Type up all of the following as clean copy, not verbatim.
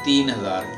3000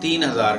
3000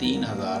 3000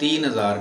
3000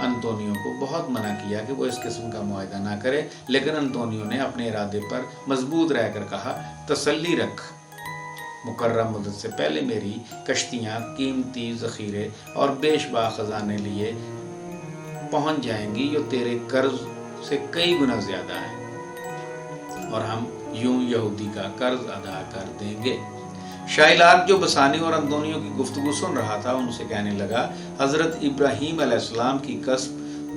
انطونیو کو بہت منع کیا کہ وہ اس قسم کا معاہدہ نہ کرے، لیکن انطونیو نے اپنے ارادے پر مضبوط رہ کر کہا، تسلی رکھ، مقررہ مدت سے پہلے میری کشتیاں قیمتی ذخیرے اور بے شمار خزانے لیے پہنچ جائیں گی جو تیرے قرض سے کئی گنا زیادہ ہے، اور ہم یوں یہودی کا قرض ادا کر دیں گے۔ شائلاک جو بسانیو اور انطونیو کی گفتگو سن رہا تھا ان سے کہنے لگا، حضرت ابراہیم علیہ السلام کی قسم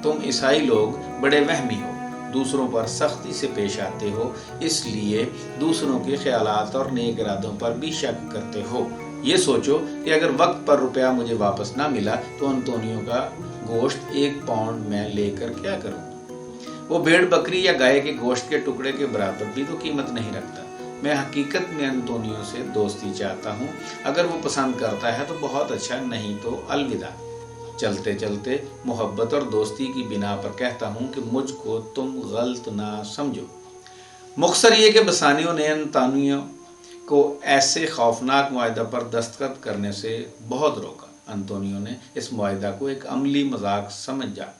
تم عیسائی لوگ بڑے وہمی ہو، دوسروں پر سختی سے پیش آتے ہو، اس لیے دوسروں کے خیالات اور نیک ارادوں پر بھی شک کرتے ہو۔ یہ سوچو کہ اگر وقت پر روپیہ مجھے واپس نہ ملا تو انطونیو کا گوشت 1 پاؤنڈ میں لے کر کیا کروں؟ وہ بھیڑ بکری یا گائے کے گوشت کے ٹکڑے کے برابر بھی تو قیمت نہیں رکھتا۔ میں حقیقت میں انطونیو سے دوستی چاہتا ہوں، اگر وہ پسند کرتا ہے تو بہت اچھا، نہیں تو الوداع۔ چلتے چلتے محبت اور دوستی کی بنا پر کہتا ہوں کہ مجھ کو تم غلط نہ سمجھو۔ مختصر یہ کہ بسانیو نے انطونیو کو ایسے خوفناک معاہدہ پر دستخط کرنے سے بہت روکا۔ انطونیو نے اس معاہدہ کو ایک عملی مذاق سمجھا،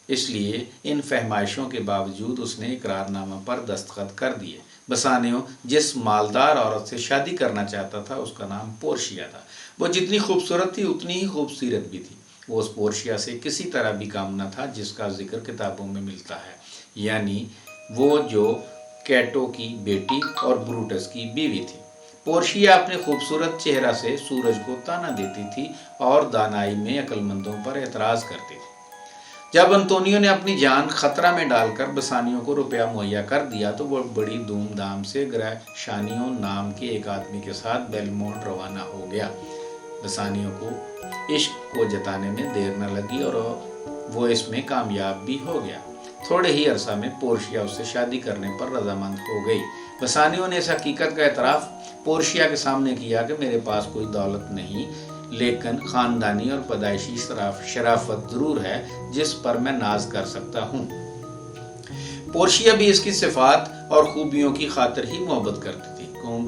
اس لیے ان فہمائشوں کے باوجود اس نے اقرار نامہ پر دستخط کر دیے۔ بسانیو جس مالدار عورت سے شادی کرنا چاہتا تھا اس کا نام پورشیا تھا۔ وہ جتنی خوبصورت تھی اتنی ہی خوبصورت بھی تھی۔ وہ اس پورشیا سے کسی طرح بھی کام نہ تھا جس کا ذکر کتابوں میں ملتا ہے، یعنی وہ جو کیٹو کی بیٹی اور بروٹس کی بیوی تھی۔ پورشیا اپنے خوبصورت چہرہ سے سورج کو تانا دیتی تھی اور دانائی میں عقل مندوں پر اعتراض کرتی تھی۔ جب انطونیو نے اپنی جان خطرہ میں ڈال کر بسانیو کو روپیہ مہیا کر دیا تو وہ بڑی دھوم دھام سے گریشانیو نام کے ایک آدمی کے ساتھ بیلمونٹ روانہ ہو گیا۔ بسانیو کو عشق کو جتانے میں دیر نہ لگی اور وہ اس میں کامیاب بھی ہو گیا۔ تھوڑے ہی عرصہ میں پورشیا اس سے شادی کرنے پر رضامند ہو گئی۔ بسانیو نے اس حقیقت کا اعتراف پورشیا کے سامنے کیا کہ میرے پاس کوئی دولت نہیں، لیکن خاندانی اور پیدائشی شرافت ضرور ہے جس پر میں ناز کر سکتا ہوں۔ پورشیا بھی اس کی صفات اور خوبیوں کی خاطر ہی محبت کرتی تھی،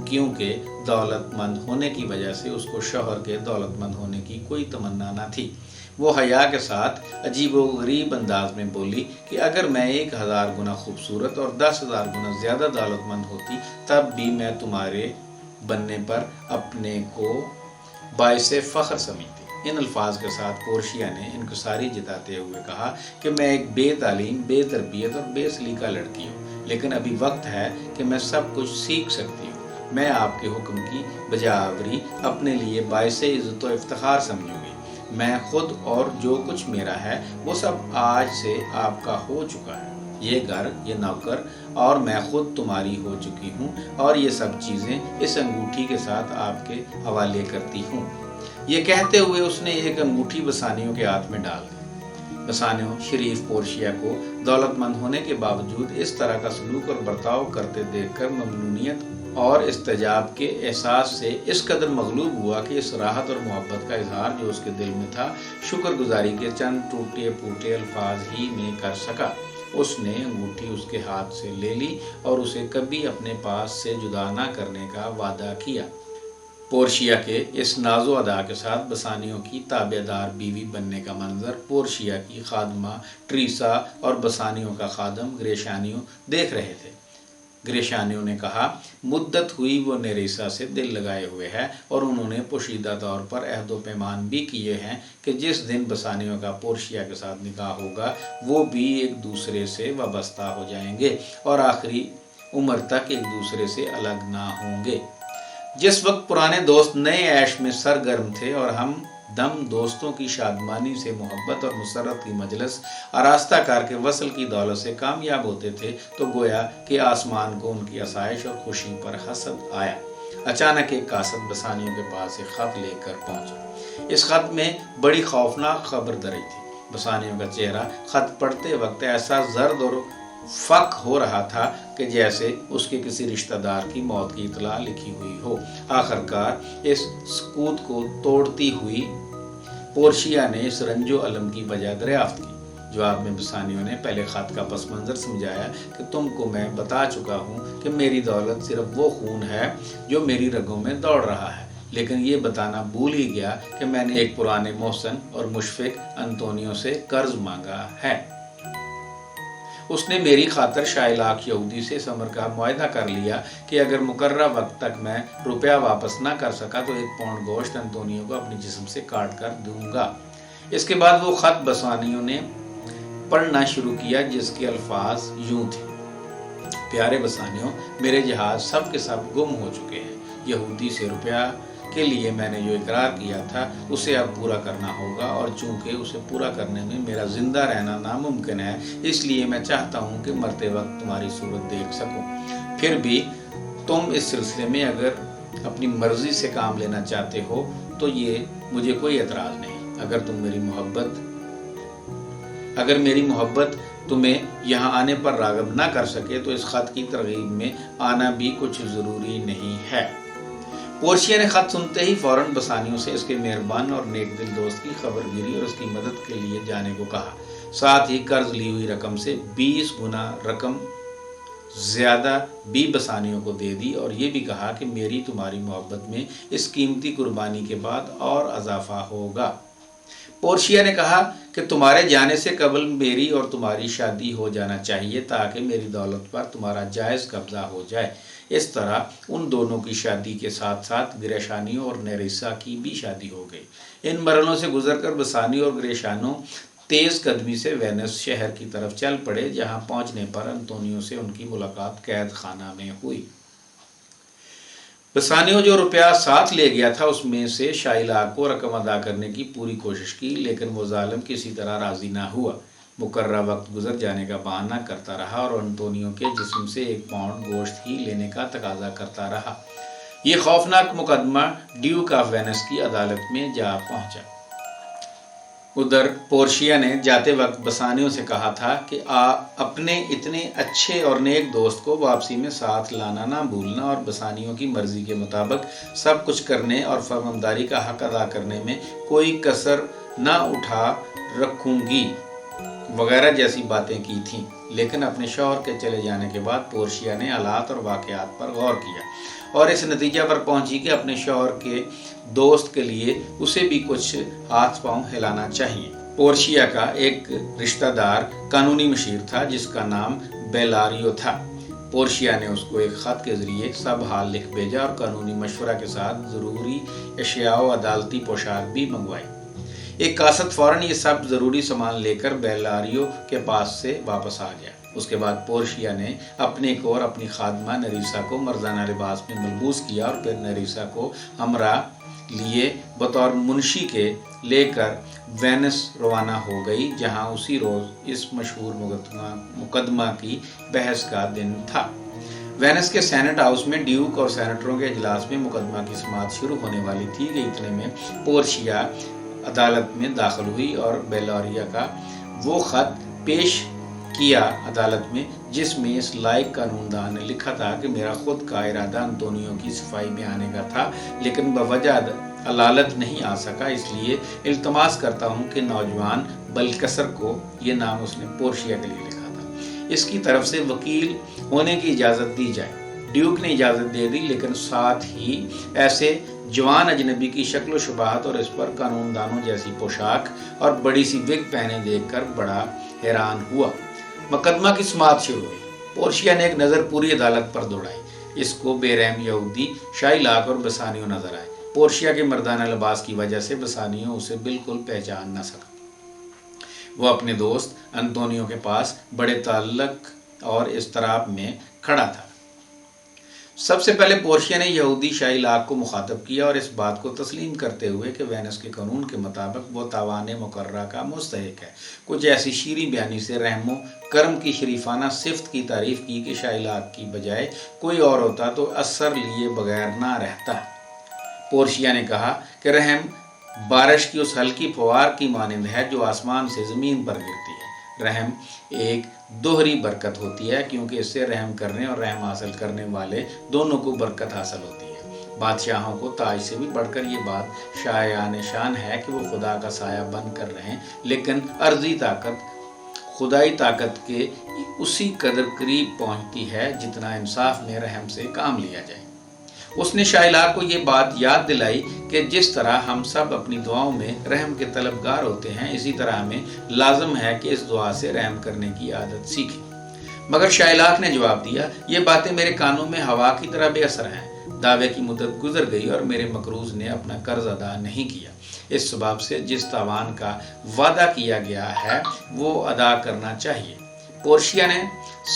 کیونکہ دولت مند ہونے کی وجہ سے اس کو شوہر کے دولت مند ہونے کی کوئی تمنا نہ تھی۔ وہ حیا کے ساتھ عجیب و غریب انداز میں بولی کہ اگر میں 1000 گنا خوبصورت اور 10,000 گنا زیادہ دولت مند ہوتی تب بھی میں تمہارے بننے پر اپنے کو باعث فخر سمجھتی۔ ان الفاظ کے ساتھ پورشیا نے انکساری جتاتے ہوئے کہا کہ میں ایک بے تعلیم، بے تربیت اور بے سلیقہ لڑکی ہوں، لیکن ابھی وقت ہے کہ میں سب کچھ سیکھ سکتی ہوں۔ میں آپ کے حکم کی بجاوری اپنے لیے باعث عزت و افتخار سمجھوں گی۔ میں خود اور جو کچھ میرا ہے وہ سب آج سے آپ کا ہو چکا ہے۔ یہ گھر، یہ نوکر اور میں خود تمہاری ہو چکی ہوں، اور یہ سب چیزیں اس انگوٹھی کے ساتھ آپ کے حوالے کرتی ہوں۔ یہ کہتے ہوئے اس نے ایک انگوٹھی بسانیو کے ہاتھ میں ڈال دی۔ بسانیو شریف پورشیا کو دولت مند ہونے کے باوجود اس طرح کا سلوک اور برتاؤ کرتے دیکھ کر ممنونیت اور استجاب کے احساس سے اس قدر مغلوب ہوا کہ اس راحت اور محبت کا اظہار جو اس کے دل میں تھا شکر گزاری کے چند ٹوٹے پھوٹے الفاظ ہی میں کر سکا۔ اس نے انگوٹھی اس کے ہاتھ سے لے لی اور اسے کبھی اپنے پاس سے جدا نہ کرنے کا وعدہ کیا۔ پورشیا کے اس ناز و ادا کے ساتھ بسانیو کی تابع دار بیوی بننے کا منظر پورشیا کی خادمہ ٹریسا اور بسانیو کا خادم گریشانیو دیکھ رہے تھے۔ گریشانیو نے کہا، مدت ہوئی وہ نیریسا سے دل لگائے ہوئے ہے اور انہوں نے پوشیدہ طور پر عہد و پیمان بھی کیے ہیں کہ جس دن بسانیو کا پورشیا کے ساتھ نکاح ہوگا وہ بھی ایک دوسرے سے وابستہ ہو جائیں گے اور آخری عمر تک ایک دوسرے سے الگ نہ ہوں گے۔ جس وقت پرانے دوست نئے عیش میں سرگرم تھے اور ہم دم دوستوں کی شادمانی سے محبت اور مسرت کی مجلس آراستہ کر کے وصل کی دولت سے کامیاب ہوتے تھے تو گویا کہ آسمان کو ان کی آسائش اور خوشی پر حسد آیا۔ اچانک ایک قاصد بسانیو کے پاس ایک خط لے کر پہنچا۔ اس خط میں بڑی خوفناک خبر درج تھی۔ بسانیو کا چہرہ خط پڑھتے وقت ایسا زرد اور فق ہو رہا تھا کہ جیسے اس کے کسی رشتہ دار کی موت کی اطلاع لکھی ہوئی ہو۔ آخرکار اس سکوت کو توڑتی ہوئی پورشیا نے اس رنج و الم کی وجہ دریافت کی۔ جواب میں بسانیو نے پہلے خط کا پس منظر سمجھایا کہ تم کو میں بتا چکا ہوں کہ میری دولت صرف وہ خون ہے جو میری رگوں میں دوڑ رہا ہے، لیکن یہ بتانا بھول ہی گیا کہ میں نے ایک پرانے محسن اور مشفق انطونیو سے قرض مانگا ہے۔ اس نے میری خاطر شائلاک یہودی سے اس امر کا معاہدہ کر لیا کہ اگر مقررہ وقت تک میں روپیہ واپس نہ کر سکا تو 1 پاؤنڈ گوشت انطونیو کو اپنے جسم سے کاٹ کر دوں گا۔ اس کے بعد وہ خط بسانیوں نے پڑھنا شروع کیا جس کے الفاظ یوں تھے: پیارے بسانیوں، میرے جہاز سب کے سب گم ہو چکے ہیں۔ یہودی سے روپیہ کے لیے میں نے جو اقرار کیا تھا اسے اب پورا کرنا ہوگا، اور چونکہ اسے پورا کرنے میں میرا زندہ رہنا ناممکن ہے، اس لیے میں چاہتا ہوں کہ مرتے وقت تمہاری صورت دیکھ سکوں۔ پھر بھی تم اس سلسلے میں اگر اپنی مرضی سے کام لینا چاہتے ہو تو یہ مجھے کوئی اعتراض نہیں۔ اگر میری محبت تمہیں یہاں آنے پر راغب نہ کر سکے تو اس خط کی ترغیب میں آنا بھی کچھ ضروری نہیں ہے۔ پورشیا نے خط سنتے ہی فوراً بسانیوں سے اس کے مہربان اور نیک دل دوست کی خبر گیری اور اس کی مدد کے لیے جانے کو کہا۔ ساتھ ہی قرض لی ہوئی رقم سے 20 گنا رقم زیادہ بھی بسانیوں کو دے دی، اور یہ بھی کہا کہ میری تمہاری محبت میں اس قیمتی قربانی کے بعد اور اضافہ ہوگا۔ پورشیا نے کہا کہ تمہارے جانے سے قبل میری اور تمہاری شادی ہو جانا چاہیے تاکہ میری دولت پر تمہارا جائز قبضہ ہو جائے۔ اس طرح ان دونوں کی شادی کے ساتھ ساتھ گریشانیو اور نیریسا کی بھی شادی ہو گئی۔ ان مرحلوں سے گزر کر بسانیو اور گریشانو تیز قدمی سے وینس شہر کی طرف چل پڑے، جہاں پہنچنے پر انطونیو سے ان کی ملاقات قید خانہ میں ہوئی۔ بسانیو جو روپیہ ساتھ لے گیا تھا اس میں سے شائلاک کو رقم ادا کرنے کی پوری کوشش کی، لیکن وہ ظالم کسی طرح راضی نہ ہوا۔ مقررہ وقت گزر جانے کا بہانہ کرتا رہا اور انطونیو کے جسم سے 1 پاؤنڈ گوشت ہی لینے کا تقاضا کرتا رہا۔ یہ خوفناک مقدمہ ڈیوک آف وینس کی عدالت میں جا پہنچا۔ ادھر پورشیا نے جاتے وقت بسانیو سے کہا تھا کہ اپنے اتنے اچھے اور نیک دوست کو واپسی میں ساتھ لانا نہ بھولنا، اور بسانیو کی مرضی کے مطابق سب کچھ کرنے اور فرمانبرداری کا حق ادا کرنے میں کوئی کسر نہ اٹھا رکھوں گی وغیرہ جیسی باتیں کی تھیں۔ لیکن اپنے شوہر کے چلے جانے کے بعد پورشیا نے حالات اور واقعات پر غور کیا اور اس نتیجہ پر پہنچی کہ اپنے شوہر کے دوست کے لیے اسے بھی کچھ ہاتھ پاؤں ہلانا چاہیے۔ پورشیا کا ایک رشتہ دار قانونی مشیر تھا جس کا نام بیلاریو تھا۔ پورشیا نے اس کو ایک خط کے ذریعے سب حال لکھ بھیجا اور قانونی مشورہ کے ساتھ ضروری اشیاء و عدالتی پوشاک بھی منگوائی۔ ایک قاصد فوراً یہ سب ضروری سامان لے کر بیلاریو کے پاس سے واپس آ گیا۔ اس کے بعد پورشیا نے اپنے کو اور اپنی خادمہ نیریسا کو مرزانہ لباس میں ملبوس کیا اور پھر نیریسا کو ہمراہ لیے بطور منشی کے لے کر وینس روانہ ہو گئی، جہاں اسی روز اس مشہور مقدمہ کی بحث کا دن تھا۔ وینس کے سینٹ ہاؤس میں ڈیوک اور سینیٹروں کے اجلاس میں مقدمہ کی سماعت شروع ہونے والی تھی کہ اتنے میں پورشیا عدالت میں داخل ہوئی اور بیلاریو کا وہ خط پیش کیا عدالت میں جس میں اس لائق قانون داں نے لکھا تھا کہ میرا خود کا ارادہ انطونیو کی صفائی میں آنے کا تھا، لیکن بوجہ علالت نہیں آ سکا، اس لیے التماس کرتا ہوں کہ نوجوان بلکسر کو، یہ نام اس نے پورشیا کے لیے لکھا تھا، اس کی طرف سے وکیل ہونے کی اجازت دی جائے۔ ڈیوک نے اجازت دے دی، لیکن ساتھ ہی ایسے جوان اجنبی کی شکل و شباہت اور اس پر قانون دانوں جیسی پوشاک اور بڑی سی وگ پہنے دیکھ کر بڑا حیران ہوا۔ مقدمہ کی سماعت شروع ہوئی۔ پورشیا نے ایک نظر پوری عدالت پر دوڑائی۔ اس کو بے رحم یہودی شائلاک اور بسانیو نظر آئے۔ پورشیا کے مردانہ لباس کی وجہ سے بسانیو اسے بالکل پہچان نہ سکا۔ وہ اپنے دوست انطونیو کے پاس بڑے تعلق اور اضطراب میں کھڑا تھا۔ سب سے پہلے پورشیا نے یہودی شائلاک کو مخاطب کیا اور اس بات کو تسلیم کرتے ہوئے کہ وینس کے قانون کے مطابق وہ تاوان مقررہ کا مستحق ہے، کچھ ایسی شیریں بیانی سے رحم و کرم کی شریفانہ صفت کی تعریف کی کہ شائلاک کی بجائے کوئی اور ہوتا تو اثر لیے بغیر نہ رہتا۔ پورشیا نے کہا کہ رحم بارش کی اس ہلکی فوار کی مانند ہے جو آسمان سے زمین پر گرتی ہے۔ رحم ایک دوہری برکت ہوتی ہے کیونکہ اس سے رحم کرنے اور رحم حاصل کرنے والے دونوں کو برکت حاصل ہوتی ہے۔ بادشاہوں کو تاج سے بھی بڑھ کر یہ بات شایان شان ہے کہ وہ خدا کا سایہ بن کر رہیں، لیکن ارضی طاقت خدائی طاقت کے اسی قدر قریب پہنچتی ہے جتنا انصاف میں رحم سے کام لیا جائے۔ اس نے شائلاک کو یہ بات یاد دلائی کہ جس طرح ہم سب اپنی دعاؤں میں رحم کے طلبگار ہوتے ہیں، اسی طرح ہمیں لازم ہے کہ اس دعا سے رحم کرنے کی عادت سیکھیں۔ مگر شائلاک نے جواب دیا، یہ باتیں میرے کانوں میں ہوا کی طرح بے اثر ہیں۔ دعوے کی مدت گزر گئی اور میرے مقروض نے اپنا قرض ادا نہیں کیا۔ اس سبب سے جس تاوان کا وعدہ کیا گیا ہے وہ ادا کرنا چاہیے۔ پورشیا نے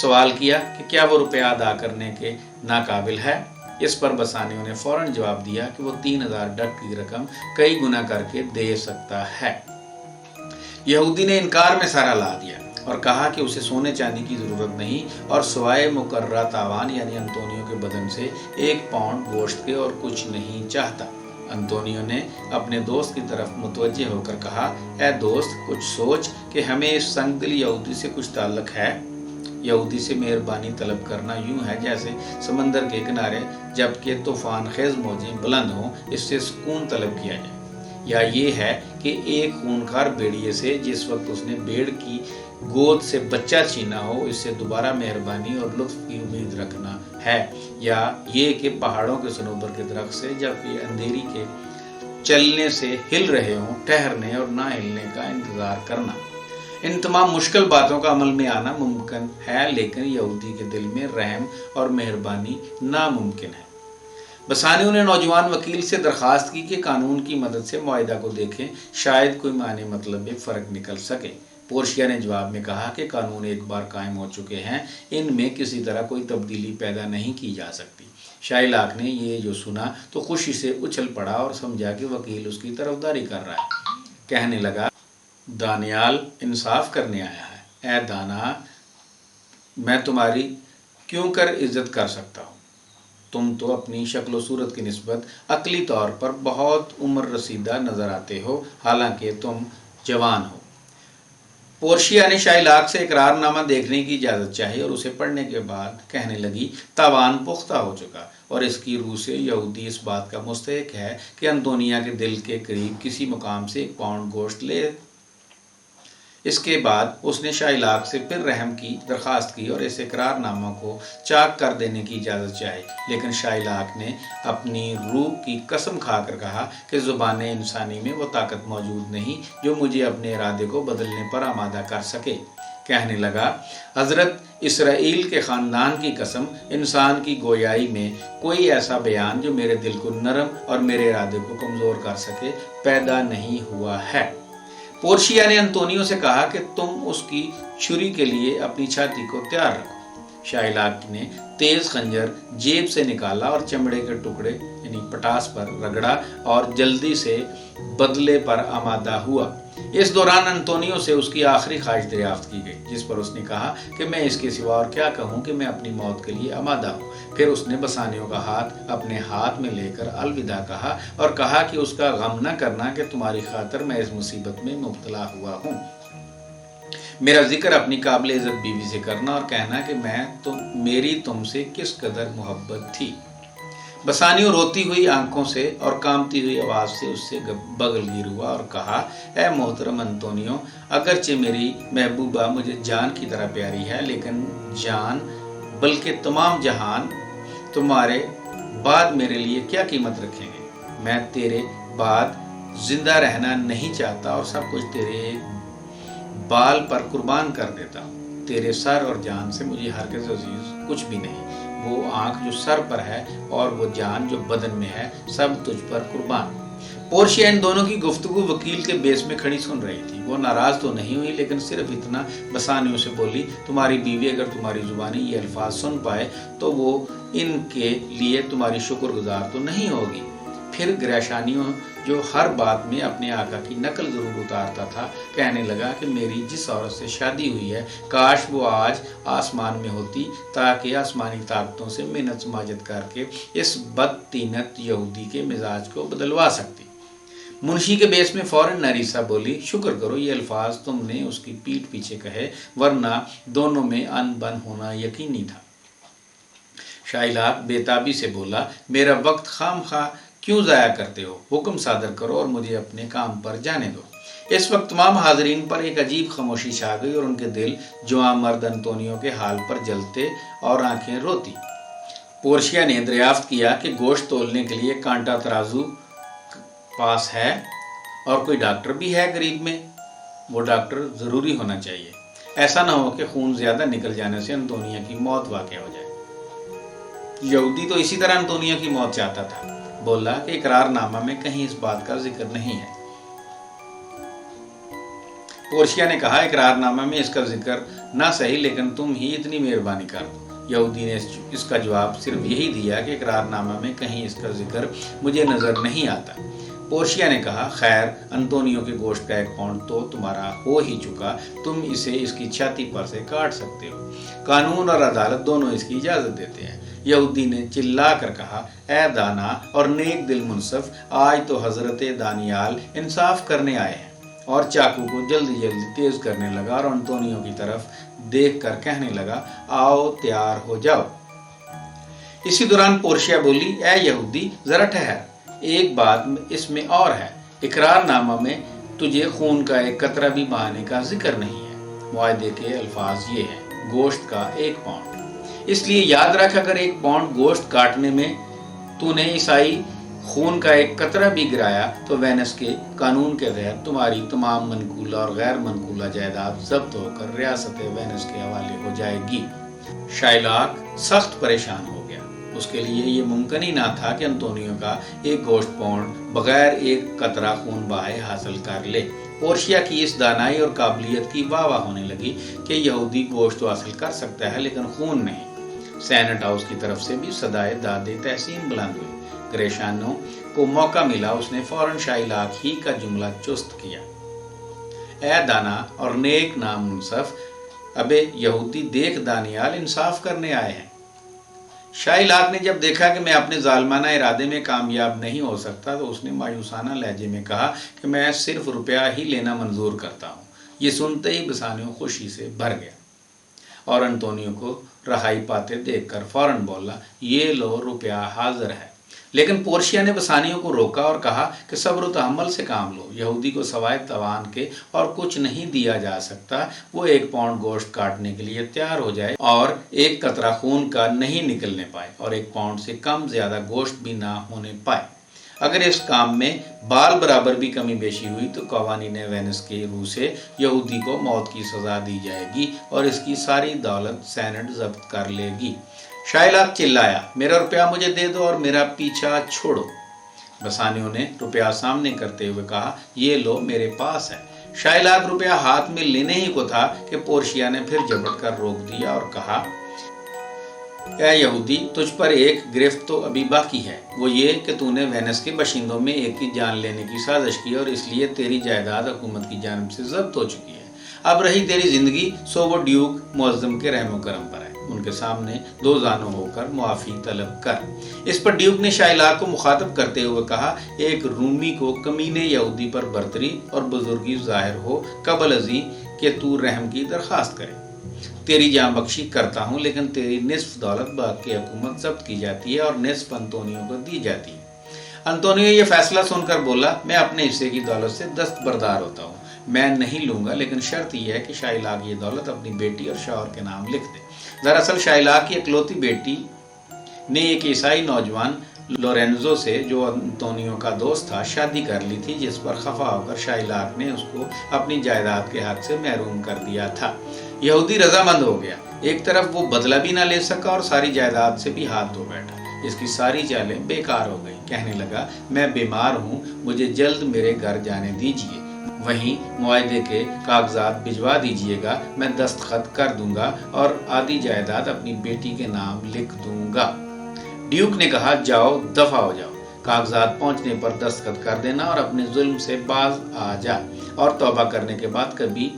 سوال کیا کہ کیا وہ روپیہ ادا کرنے کے ناقابل ہے؟ اس پر بسانیوں نے فوراً جواب دیا کہ وہ 3000 ڈک کی رقم کئی گنا کر کے دے سکتا ہے۔ یہودی نے انکار میں سر ہلا دیا اور کہا کہ اسے سونے چاندی کی ضرورت نہیں اور سوائے مقررہ تاوان یعنی انطونیو کے بدن سے 1 پاؤنڈ گوشت کے اور کچھ نہیں چاہتا۔ انطونیو نے اپنے دوست کی طرف متوجہ ہو کر کہا، اے دوست، کچھ سوچ کہ ہمیں اس سنگ دل یہودی سے کچھ تعلق ہے۔ یہودی سے مہربانی طلب کرنا یوں ہے جیسے سمندر کے کنارے جبکہ طوفان خیز موجیں بلند ہوں اس سے سکون طلب کیا جائے، یا یہ ہے کہ ایک خونخوار بھیڑیے سے جس وقت اس نے بھیڑ کی گود سے بچہ چھینا ہو اس سے دوبارہ مہربانی اور لطف کی امید رکھنا ہے، یا یہ کہ پہاڑوں کے صنوبر کے درخت سے جب یہ اندھیری کے چلنے سے ہل رہے ہوں ٹھہرنے اور نہ ہلنے کا انتظار کرنا۔ ان تمام مشکل باتوں کا عمل میں آنا ممکن ہے، لیکن یہودی کے دل میں رحم اور مہربانی ناممکن ہے۔ بسانیوں نے نوجوان وکیل سے درخواست کی کہ قانون کی مدد سے معاہدہ کو دیکھیں، شاید کوئی معنی مطلب میں فرق نکل سکے۔ پورشیا نے جواب میں کہا کہ قانون ایک بار قائم ہو چکے ہیں، ان میں کسی طرح کوئی تبدیلی پیدا نہیں کی جا سکتی۔ شائلاک نے یہ جو سنا تو خوشی سے اچھل پڑا اور سمجھا کہ وکیل اس کی طرفداری کر رہا ہے۔ کہنے لگا، دانیال انصاف کرنے آیا ہے۔ اے دانا، میں تمہاری کیوں کر عزت کر سکتا ہوں؟ تم تو اپنی شکل و صورت کی نسبت عقلی طور پر بہت عمر رسیدہ نظر آتے ہو، حالانکہ تم جوان ہو۔ پورشیا نے شائلاک سے اقرار نامہ دیکھنے کی اجازت چاہی اور اسے پڑھنے کے بعد کہنے لگی، تاوان پختہ ہو چکا اور اس کی روح سے یہودی اس بات کا مستحق ہے کہ انطونیہ کے دل کے قریب کسی مقام سے 1 پاؤنڈ گوشت لے۔ اس کے بعد اس نے شائلاک سے پھر رحم کی درخواست کی اور اس اقرار نامہ کو چاک کر دینے کی اجازت چاہی، لیکن شائلاک نے اپنی روح کی قسم کھا کر کہا کہ زبان انسانی میں وہ طاقت موجود نہیں جو مجھے اپنے ارادے کو بدلنے پر آمادہ کر سکے۔ کہنے لگا، حضرت اسرائیل کے خاندان کی قسم، انسان کی گویائی میں کوئی ایسا بیان جو میرے دل کو نرم اور میرے ارادے کو کمزور کر سکے پیدا نہیں ہوا ہے۔ پورشیا نے انطونیو سے کہا کہ تم اس کی چھری کے لیے اپنی چھاتی کو تیار رکھو۔ شائلاک نے تیز خنجر جیب سے نکالا اور چمڑے کے ٹکڑے یعنی پٹاس پر رگڑا اور جلدی سے بدلے پر آمادہ ہوا۔ اس دوران انطونیو سے اس کی آخری خواہش دریافت کی گئی، جس پر اس نے کہا کہ میں اس کے سوا اور کیا کہوں کہ میں اپنی موت کے لیے آمادہ ہوں۔ پھر اس نے بسانیوں کا ہاتھ اپنے ہاتھ میں لے کر الوداع کہا اور کہا کہ اس کا غم نہ کرنا کہ تمہاری خاطر میں اس مصیبت میں مبتلا ہوا ہوں۔ میرا ذکر اپنی قابل عزت بیوی سے کرنا اور کہنا کہ میری تم سے کس قدر محبت تھی۔ بسانیو روتی ہوئی آنکھوں سے اور کامتی ہوئی آواز سے اس سے بغل گیر ہوا اور کہا، اے محترم انطونیو، اگرچہ میری محبوبہ مجھے جان کی طرح پیاری ہے، لیکن جان بلکہ تمام جہان تمہارے بعد میرے لیے کیا قیمت رکھیں گے؟ میں تیرے بعد زندہ رہنا نہیں چاہتا اور سب کچھ تیرے بال پر قربان کر دیتا ہوں۔ تیرے سر اور جان سے مجھے ہرگز عزیز کچھ بھی نہیں۔ وہ آنکھ جو سر پر ہے اور وہ جان جو بدن میں ہے، سب تجھ پر قربان۔ پورشیا ان دونوں کی گفتگو وکیل کے بیس میں کھڑی سن رہی تھی۔ وہ ناراض تو نہیں ہوئی، لیکن صرف اتنا بسانیوں سے بولی، تمہاری بیوی اگر تمہاری زبانی یہ الفاظ سن پائے تو وہ ان کے لیے تمہاری شکر گزار تو نہیں ہوگی۔ پھر گریشانیوں جو ہر بات میں اپنے آقا کی نقل ضرور اتارتا تھا، کہنے لگا کہ میری جس عورت سے شادی ہوئی ہے کاش وہ آج آسمان میں ہوتی تاکہ آسمانی طاقتوں سے منت سماجت کر کے اس بدطینت یہودی کے مزاج کو بدلوا سکتی۔ منشی کے بیس میں فوراً نریسا بولی، شکر کرو یہ الفاظ تم نے اس کی پیٹھ پیچھے کہے، ورنہ دونوں میں ان بن ہونا یقینی تھا۔ شائلاک بےتابی سے بولا، میرا وقت خام خواہ کیوں ضائع کرتے ہو؟ حکم صادر کرو اور مجھے اپنے کام پر جانے دو۔ اس وقت تمام حاضرین پر ایک عجیب خاموشی چھا گئی اور ان کے دل جوان مرد انطونیو کے حال پر جلتے اور آنکھیں روتی۔ پورشیا نے دریافت کیا کہ گوشت تولنے کے لیے کانٹا ترازو پاس ہے اور کوئی ڈاکٹر بھی ہے قریب میں۔ وہ ڈاکٹر ضروری ہونا چاہیے، ایسا نہ ہو کہ خون زیادہ نکل جانے سے انطونیہ کی موت واقع ہو جائے۔ یہودی تو اسی طرح انطونیہ کی موت چاہتا تھا۔ بولا کہ اقرار نامہ میں کہیں اس بات کا ذکر نہیں ہے۔ پورشیا نے کہا اقرار نامہ میں اس کا ذکر نہ صحیح، لیکن تم ہی اتنی مہربانی کر دو۔ یہودی نے اس کا جواب صرف یہی دیا کہ اقرار نامہ میں کہیں اس کا ذکر مجھے نظر نہیں آتا۔ پورشیا نے کہا خیر، انطونیو کے گوشت کا 1 پاؤنڈ تو تمہارا ہو ہی چکا، تم اسے اس کی چھاتی پر سے کاٹ سکتے ہو، قانون اور عدالت دونوں اس کی اجازت دیتے ہیں۔ یہودی نے چلا کر کہا اے دانا اور نیک دل منصف، آج تو حضرت دانیال انصاف کرنے آئے ہیں، اور چاقو کو جلدی جلدی تیز کرنے لگا اور انطونیو کی طرف دیکھ کر کہنے لگا آؤ تیار ہو جاؤ۔ اسی دوران پورشیا بولی اے یہودی ذرا ٹھہر، ایک بات اس میں اور ہے، اقرار نامہ میں تجھے خون کا 1 قطرہ بھی بہانے کا ذکر نہیں ہے۔ معاہدے کے الفاظ یہ ہیں، گوشت کا 1 پاؤنڈ۔ اس لیے یاد رکھ، اگر 1 پاؤنڈ گوشت کاٹنے میں تو نے عیسائی خون کا 1 قطرہ بھی گرایا تو وینس کے قانون کے تحت تمہاری تمام منقولہ اور غیر منقولہ جائیداد ضبط ہو کر ریاست وینس کے حوالے ہو جائے گی۔ شائلاک سخت پریشان ہو گیا، اس کے لیے یہ ممکن ہی نہ تھا کہ انطونیو کا 1 گوشت پاؤنڈ بغیر 1 قطرہ خون بہائے حاصل کر لے۔ پورشیا کی اس دانائی اور قابلیت کی واہ واہ ہونے لگی کہ یہودی گوشت تو حاصل کر سکتا ہے لیکن خون نہیں۔ سینٹ ہاؤس کی طرف سے بھی صدائے داد تحسین بلند ہوئی۔ گریشانو کو موقع ملا، اس نے فوراً شائلاک ہی کا جملہ چست کیا، اے دانا اور نیک نام منصف، ابے یہودی دیکھ دانیال انصاف کرنے آئے ہیں۔ شائلاک نے جب دیکھا کہ میں اپنے ظالمانہ ارادے میں کامیاب نہیں ہو سکتا تو اس نے مایوسانہ لہجے میں کہا کہ میں صرف روپیہ ہی لینا منظور کرتا ہوں۔ یہ سنتے ہی بسانیو خوشی سے بھر گیا اور انطونیو کو رہائی پاتے دیکھ کر فوراً بولا یہ لو روپیہ حاضر ہے۔ لیکن پورشیا نے بسانیوں کو روکا اور کہا کہ صبر و تحمل سے کام لو، یہودی کو سوائے توان کے اور کچھ نہیں دیا جا سکتا۔ وہ 1 پاؤنڈ گوشت کاٹنے کے لیے تیار ہو جائے اور 1 قطرہ خون کا نہیں نکلنے پائے اور 1 پاؤنڈ سے کم زیادہ گوشت بھی نہ ہونے پائے۔ اگر اس کام میں بال برابر بھی کمی بیشی ہوئی تو قوانین وینس کے روح سے یہودی کو موت کی سزا دی جائے گی اور اس کی ساری دولت سینٹ ضبط کر لے گی۔ شائلاک چلایا میرا روپیہ مجھے دے دو اور میرا پیچھا چھوڑو۔ بسانیوں نے روپیہ سامنے کرتے ہوئے کہا یہ لو میرے پاس ہے۔ شائلاک روپیہ ہاتھ میں لینے ہی کو تھا کہ پورشیا نے پھر جھپٹ کر روک دیا اور کہا اے یہودی تجھ پر ایک گرفت تو ابھی باقی ہے، وہ یہ کہ تو نے وینس کے باشندوں میں ایک کی جان لینے کی سازش کی اور اس لیے تیری جائیداد حکومت کی جانب سے ضبط ہو چکی ہے۔ اب رہی تیری زندگی سو وہ ڈیوک معظم کے رحم و کرم پر ہے، ان کے سامنے 2 زانو ہو کر معافی طلب کر۔ اس پر ڈیوک نے شائلاک کو مخاطب کرتے ہوئے کہا ایک رومی کو کمینے یہودی پر برتری اور بزرگی ظاہر ہو قبل ازیں کہ تو رحم کی درخواست کرے۔ تیری جاں بخشی کرتا ہوں، لیکن تیری نصف دولت باقی حکومت ضبط کی جاتی ہے اور نصف انطونیو کو دی جاتی ہے۔ انطونیو یہ فیصلہ سن کر بولا میں اپنے حصے کی دولت سے دستبردار ہوتا ہوں، میں نہیں لوں گا، لیکن شرط یہ ہے کہ شائلاک یہ دولت اپنی بیٹی اور شوہر کے نام لکھ دے۔ دراصل شائلاک کی اکلوتی بیٹی نے ایک عیسائی نوجوان لورینزو سے جو انطونیو کا دوست تھا شادی کر لی تھی، جس پر خفا ہو کر شائلاک نے اس کو اپنی جائیداد کے حق سے محروم کر دیا تھا۔ یہودی رضامند ہو گیا، ایک طرف وہ بدلہ بھی نہ لے سکا اور ساری جائیداد سے بھی ہاتھ دھو بیٹھا۔ اس کی ساری چالیں بیکار ہو گئیں۔ کہنے لگا میں بیمار ہوں، مجھے جلد میرے گھر جانے دیجیے، وہیں معاہدے کے کاغذات بھجوا دیجیے گا، میں دستخط کر دوں گا اور آدھی جائیداد اپنی بیٹی کے نام لکھ دوں گا۔ ڈیوک نے کہا جاؤ دفع ہو جاؤ، کاغذات پہنچنے پر دستخط کر دینا اور اپنے ظلم سے باز آ جا، اور توبہ کرنے کے بعد کبھی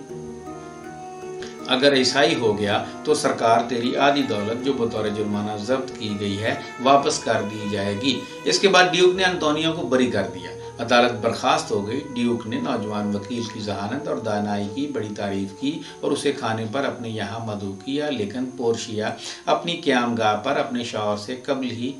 اگر عیسائی ہو گیا تو سرکار تیری آدھی دولت جو بطور جرمانہ ضبط کی گئی ہے واپس کر دی جائے گی۔ اس کے بعد ڈیوک نے انطونیو کو بری کر دیا، عدالت برخاست ہو گئی۔ ڈیوک نے نوجوان وکیل کی ذہانت اور دانائی کی بڑی تعریف کی اور اسے کھانے پر اپنے یہاں مدعو کیا، لیکن پورشیا اپنی قیام گاہ پر اپنے شوہر سے قبل ہی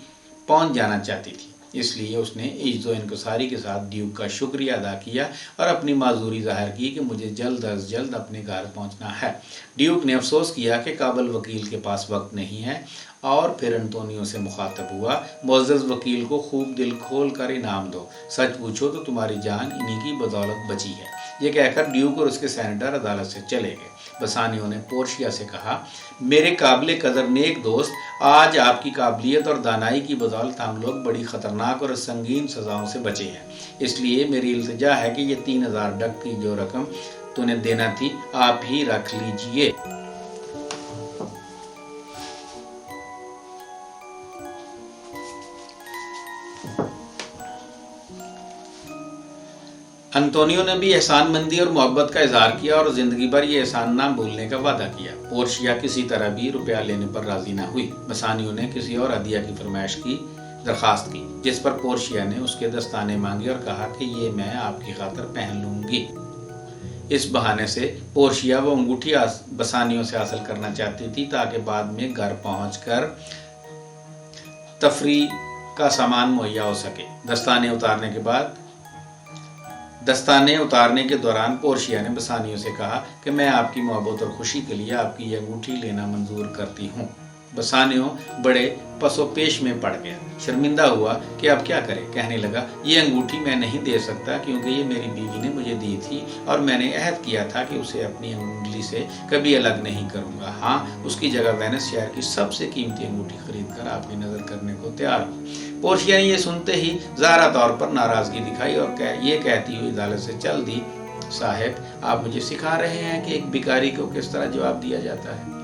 پہنچ جانا چاہتی تھی۔ اس لیے اس نے عجز و انکساری کے ساتھ ڈیوک کا شکریہ ادا کیا اور اپنی معذوری ظاہر کی کہ مجھے جلد از جلد اپنے گھر پہنچنا ہے۔ ڈیوک نے افسوس کیا کہ قابل وکیل کے پاس وقت نہیں ہے اور پھر انطونیو سے مخاطب ہوا، معزز وکیل کو خوب دل کھول کر انعام دو، سچ پوچھو تو تمہاری جان انہی کی بدولت بچی ہے۔ یہ کہہ کر ڈیوک اور اس کے سینیٹر عدالت سے چلے گئے۔ بسانیو نے پورشیا سے کہا، میرے قابل قدر نیک دوست، آج آپ کی قابلیت اور دانائی کی بدولت ہم لوگ بڑی خطرناک اور سنگین سزاؤں سے بچے ہیں۔ اس لیے میری التجا ہے کہ یہ 3000 ڈک کی جو رقم تو نے دینا تھی آپ ہی رکھ لیجئے۔ انطونیو نے بھی احسان مندی اور محبت کا اظہار کیا اور زندگی بھر یہ احسان نہ بھولنے کا وعدہ کیا۔ پورشیا کسی طرح بھی روپیہ لینے پر راضی نہ ہوئی۔ بسانیو نے کسی اور ہدیہ کی فرمائش کی درخواست کی، جس پر پورشیا نے اس کے دستانے مانگے اور کہا کہ یہ میں آپ کی خاطر پہن لوں گی۔ اس بہانے سے پورشیا وہ انگوٹھی بسانیو سے حاصل کرنا چاہتی تھی تاکہ بعد میں گھر پہنچ کر تفریح کا سامان مہیا ہو سکے۔ دستانے اتارنے کے دوران پورشیا نے بسانیو سے کہا کہ میں آپ کی محبت اور خوشی کے لیے آپ کی یہ انگوٹھی لینا منظور کرتی ہوں۔ بسانیو بڑے پس و پیش میں پڑ گیا، شرمندہ ہوا کہ اب کیا کرے۔ کہنے لگا، یہ انگوٹھی میں نہیں دے سکتا کیونکہ یہ میری بیوی نے مجھے دی تھی اور میں نے عہد کیا تھا کہ اسے اپنی انگلی سے کبھی الگ نہیں کروں گا۔ ہاں، اس کی جگہ وینس شہر کی سب سے قیمتی انگوٹھی خرید کر آپ کی نظر کرنے کو تیار ہوں۔ پورشیا نے یہ سنتے ہی ظاہرہ طور پر ناراضگی دکھائی اور یہ کہتی ہوئی عدالت سے چل دی، صاحب آپ مجھے سکھا رہے ہیں کہ ایک بیکاری کو کس طرح جواب دیا جاتا ہے۔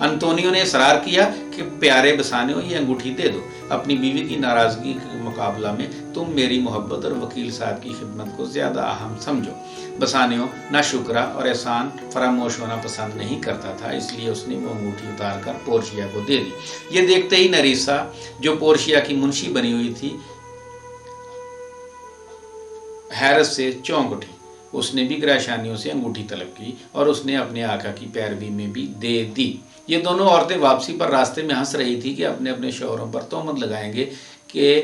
انطونیو نے اصرار کیا کہ پیارے بسانیو یہ انگوٹھی دے دو، اپنی بیوی کی ناراضگی کے مقابلہ میں تم میری محبت اور وکیل صاحب کی خدمت کو زیادہ اہم سمجھو۔ بسانیو ناشکرا اور احسان فراموش ہونا پسند نہیں کرتا تھا، اس لیے اس نے وہ انگوٹھی اتار کر پورشیا کو دے دی۔ یہ دیکھتے ہی نریسا جو پورشیا کی منشی بنی ہوئی تھی حیرت سے چونک اٹھی۔ اس نے بھی گریشانیوں سے انگوٹھی طلب کی اور اس نے اپنے آقا کی پیروی میں بھی دے دی۔ یہ دونوں عورتیں واپسی پر راستے میں ہنس رہی تھی کہ اپنے اپنے شوہروں پر تہمت لگائیں گے کہ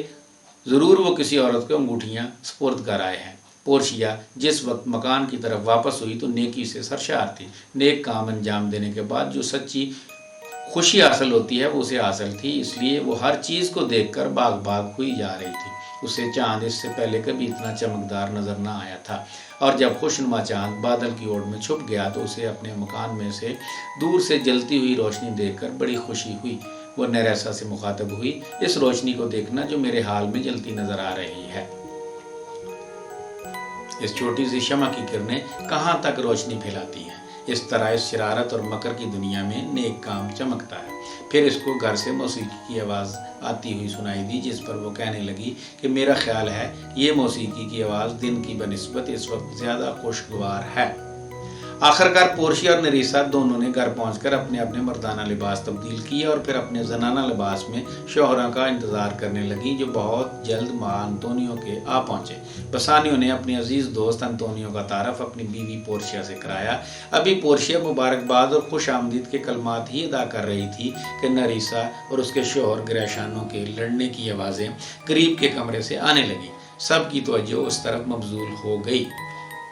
ضرور وہ کسی عورت کو انگوٹھیاں سپرد کر آئے ہیں۔ پورشیا جس وقت مکان کی طرف واپس ہوئی تو نیکی سے سرشار تھی۔ نیک کام انجام دینے کے بعد جو سچی خوشی حاصل ہوتی ہے وہ اسے حاصل تھی، اس لیے وہ ہر چیز کو دیکھ کر باغ باغ ہوئی جا رہی تھی۔ اسے چاند اس سے پہلے کبھی اتنا چمکدار نظر نہ آیا تھا، اور جب خوشنما چاند بادل کی اوڑ میں چھپ گیا تو اسے اپنے مکان میں سے دور سے جلتی ہوئی روشنی دیکھ کر بڑی خوشی ہوئی۔ وہ نریسا سے مخاطب ہوئی، اس روشنی کو دیکھنا جو میرے حال میں جلتی نظر آ رہی ہے۔ اس چھوٹی سی شمع کی کرنیں کہاں تک روشنی پھیلاتی ہیں۔ اس طرح اس شرارت اور مکر کی دنیا میں نیک کام چمکتا ہے۔ پھر اس کو گھر سے موسیقی کی آواز آتی ہوئی سنائی دی، جس پر وہ کہنے لگی کہ میرا خیال ہے یہ موسیقی کی آواز دن کی بنسبت اس وقت زیادہ خوشگوار ہے۔ آخرکار پورشیا اور نریسا دونوں نے گھر پہنچ کر اپنے اپنے مردانہ لباس تبدیل کیے اور پھر اپنے زنانہ لباس میں شوہروں کا انتظار کرنے لگیں جو بہت جلد ماں انطونیو کے آ پہنچے۔ بسانیو نے اپنی عزیز دوست انطونیو کا تعارف اپنی بیوی پورشیا سے کرایا۔ ابھی پورشیا مبارکباد اور خوش آمدید کے کلمات ہی ادا کر رہی تھی کہ نریسا اور اس کے شوہر گریشانو کے لڑنے کی آوازیں قریب کے کمرے سے آنے لگیں۔ سب کی توجہ اس طرف مبذول ہو گئی۔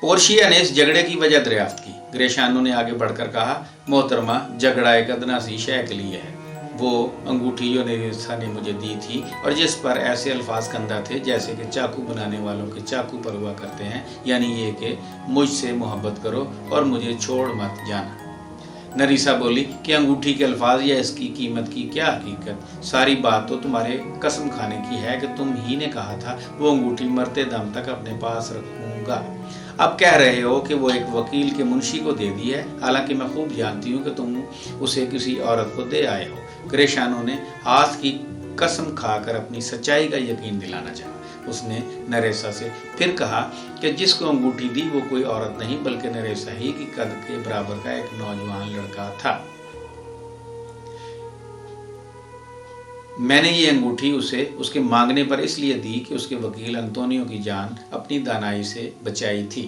پورشیا نے اس جھگڑے کی وجہ دریافت کی۔ گریشانو نے آگے بڑھ کر کہا، محترمہ، جھگڑا ایک ادنا سی شے کے لیے ہے۔ وہ انگوٹھی جو نریسا نے مجھے دی تھی اور جس پر ایسے الفاظ کندہ تھے جیسے کہ چاقو بنانے والوں کے چاقو پر ہوا کرتے ہیں، یعنی یہ کہ مجھ سے محبت کرو اور مجھے چھوڑ مت جانا۔ نریسا بولی کہ انگوٹھی کے الفاظ یا اس کی قیمت کی کیا حقیقت؟ ساری بات تو تمہارے قسم کھانے کی ہے کہ تم ہی نے کہا تھا وہ انگوٹھی مرتے دم تک اپنے پاس رکھوں گا۔ اب کہہ رہے ہو کہ وہ ایک وکیل کے منشی کو دے دی ہے، حالانکہ میں خوب جانتی ہوں کہ تم اسے کسی عورت کو دے آئے ہو۔ گریشانو نے ہاتھ کی قسم کھا کر اپنی سچائی کا یقین دلانا چاہا۔ اس نے نریسا سے پھر کہا کہ جس کو انگوٹھی دی وہ کوئی عورت نہیں بلکہ نریسا ہی کی قد کے برابر کا ایک نوجوان لڑکا تھا۔ میں نے یہ انگوٹھی اسے اس کے مانگنے پر اس لیے دی کہ اس کے وکیل انطونیو کی جان اپنی دانائی سے بچائی تھی۔